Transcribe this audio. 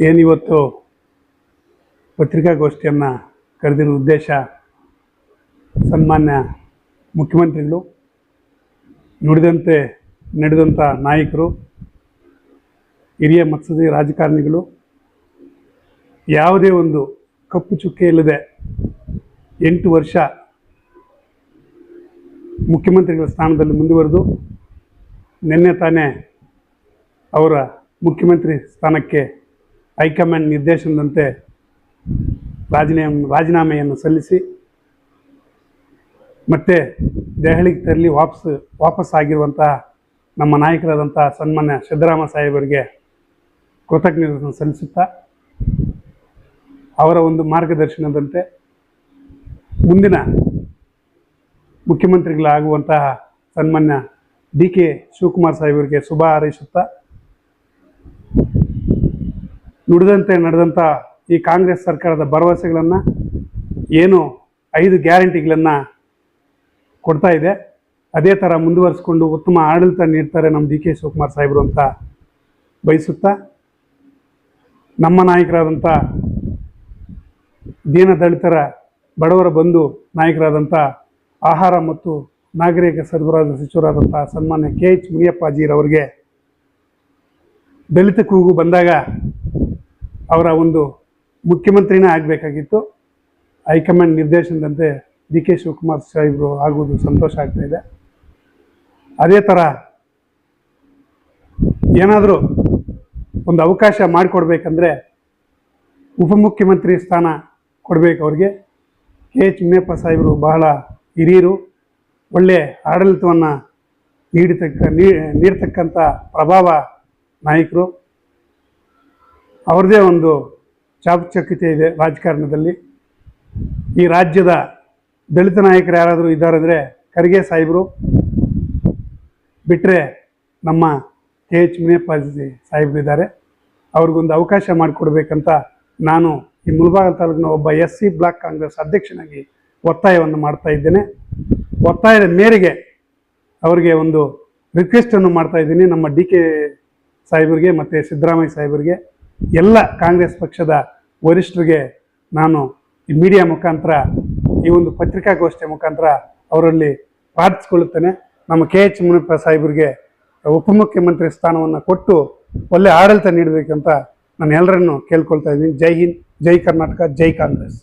ಏನಿವತ್ತು ಪತ್ರಿಕಾಗೋಷ್ಠಿಯನ್ನು ಕರೆದಿರೋ ಉದ್ದೇಶ, ಸನ್ಮಾನ್ಯ ಮುಖ್ಯಮಂತ್ರಿಗಳು ನುಡಿದಂತೆ ನಡೆದಂಥ ನಾಯಕರು, ಹಿರಿಯ ಮತ್ಸದಿ ರಾಜಕಾರಣಿಗಳು, ಯಾವುದೇ ಒಂದು ಕಪ್ಪು ಚುಕ್ಕೆ ಇಲ್ಲದೆ 8 ವರ್ಷ ಮುಖ್ಯಮಂತ್ರಿಗಳ ಸ್ಥಾನದಲ್ಲಿ ಮುಂದುವರೆದು ನಿನ್ನೆ ತಾನೇ ಅವರ ಮುಖ್ಯಮಂತ್ರಿ ಸ್ಥಾನಕ್ಕೆ ಹೈಕಮಾಂಡ್ ನಿರ್ದೇಶನದಂತೆ ರಾಜೀನಾಮೆಯನ್ನು ಸಲ್ಲಿಸಿ ಮತ್ತೆ ದೆಹಲಿಗೆ ತೆರಳಿ ವಾಪಸ್ ಆಗಿರುವಂತಹ ನಮ್ಮ ನಾಯಕರಾದಂಥ ಸನ್ಮಾನ್ಯ ಸಿದ್ದರಾಮಯ್ಯ ಸಾಹೇಬರಿಗೆ ಕೃತಜ್ಞತೆಯನ್ನು ಸಲ್ಲಿಸುತ್ತಾ, ಅವರ ಒಂದು ಮಾರ್ಗದರ್ಶನದಂತೆ ಮುಂದಿನ ಮುಖ್ಯಮಂತ್ರಿಗಳಾಗುವಂತಹ ಸನ್ಮಾನ್ಯ DK ಶಿವಕುಮಾರ್ ಸಾಹೇಬರಿಗೆ ಶುಭ ಹಾರೈಸುತ್ತಾ, ನುಡಿದಂತೆ ನಡೆದಂಥ ಈ ಕಾಂಗ್ರೆಸ್ ಸರ್ಕಾರದ ಭರವಸೆಗಳನ್ನು, ಏನು 5 ಗ್ಯಾರಂಟಿಗಳನ್ನು ಕೊಡ್ತಾ ಇದೆ, ಅದೇ ಥರ ಮುಂದುವರಿಸ್ಕೊಂಡು ಉತ್ತಮ ಆಡಳಿತ ನೀಡ್ತಾರೆ ನಮ್ಮ DK ಶಿವಕುಮಾರ್ ಸಾಹೇಬರು ಅಂತ ಬಯಸುತ್ತಾ, ನಮ್ಮ ನಾಯಕರಾದಂಥ ದೀನದಲಿತರ ಬಡವರ ಬಂಧು ನಾಯಕರಾದಂಥ ಆಹಾರ ಮತ್ತು ನಾಗರಿಕ ಸರಬರಾಜು ಸಚಿವರಾದಂಥ ಸನ್ಮಾನ್ಯ KH ಮುನಿಯಪ್ಪಾಜಿರವರಿಗೆ ದಲಿತ ಕೂಗು ಬಂದಾಗ ಅವರ ಒಂದು ಮುಖ್ಯಮಂತ್ರಿನೇ ಆಗಬೇಕಾಗಿತ್ತು. ಹೈಕಮಾಂಡ್ ನಿರ್ದೇಶನದಂತೆ DK ಶಿವಕುಮಾರ್ ಸಾಹೇಬರು ಆಗುವುದು ಸಂತೋಷ ಆಗ್ತಾ ಇದೆ. ಅದೇ ಥರ ಏನಾದರೂ ಒಂದು ಅವಕಾಶ ಮಾಡಿಕೊಡ್ಬೇಕಂದ್ರೆ ಉಪಮುಖ್ಯಮಂತ್ರಿ ಸ್ಥಾನ ಕೊಡಬೇಕು ಅವ್ರಿಗೆ. KH ಮುನಿಯಪ್ಪ ಸಾಹೇಬರು ಬಹಳ ಹಿರಿಯರು, ಒಳ್ಳೆಯ ಆಡಳಿತವನ್ನು ನೀಡ್ತಕ್ಕಂಥ ಪ್ರಭಾವ ನಾಯಕರು. ಅವ್ರದ್ದೇ ಒಂದು ಚಾಕಚಕ್ಯತೆ ಇದೆ ರಾಜಕಾರಣದಲ್ಲಿ. ಈ ರಾಜ್ಯದ ದಲಿತ ನಾಯಕರು ಯಾರಾದರೂ ಇದ್ದಾರೆ ಅಂದರೆ ಖರ್ಗೆ ಸಾಹೇಬರು ಬಿಟ್ಟರೆ ನಮ್ಮ KH ಮುನಿಯಪ್ಪಾಜಿ ಸಾಹೇಬರು ಇದ್ದಾರೆ. ಅವ್ರಿಗೊಂದು ಅವಕಾಶ ಮಾಡಿಕೊಡ್ಬೇಕಂತ ನಾನು ಈ ಮುಳಬಾಗಿಲು ತಾಲೂಕಿನ ಒಬ್ಬ SC ಬ್ಲಾಕ್ ಕಾಂಗ್ರೆಸ್ ಅಧ್ಯಕ್ಷನಾಗಿ ಒತ್ತಾಯವನ್ನು ಮಾಡ್ತಾ ಇದ್ದೇನೆ. ಒತ್ತಾಯದ ಮೇರೆಗೆ ಅವರಿಗೆ ಒಂದು ರಿಕ್ವೆಸ್ಟನ್ನು ಮಾಡ್ತಾ ಇದ್ದೀನಿ. ನಮ್ಮ DK ಸಾಹೇಬರಿಗೆ ಮತ್ತು ಸಿದ್ದರಾಮಯ್ಯ ಸಾಹೇಬರಿಗೆ, ಎಲ್ಲ ಕಾಂಗ್ರೆಸ್ ಪಕ್ಷದ ವರಿಷ್ಠರಿಗೆ ನಾನು ಈ ಮೀಡಿಯಾ ಮುಖಾಂತರ, ಈ ಒಂದು ಪತ್ರಿಕಾಗೋಷ್ಠಿಯ ಮುಖಾಂತರ ಅವರಲ್ಲಿ ಪ್ರಾರ್ಥಿಸ್ಕೊಳ್ಳುತ್ತೇನೆ. ನಮ್ಮ KH ಮುನಿಯಪ್ಪ ಸಾಹೇಬರಿಗೆ ಉಪಮುಖ್ಯಮಂತ್ರಿ ಸ್ಥಾನವನ್ನು ಕೊಟ್ಟು ಒಳ್ಳೆ ಆಡಳಿತ ನೀಡಬೇಕಂತ ನಾನು ಎಲ್ಲರನ್ನು ಕೇಳ್ಕೊಳ್ತಾ ಇದ್ದೀನಿ. ಜೈ ಹಿಂದ್, ಜೈ ಕರ್ನಾಟಕ, ಜೈ ಕಾಂಗ್ರೆಸ್.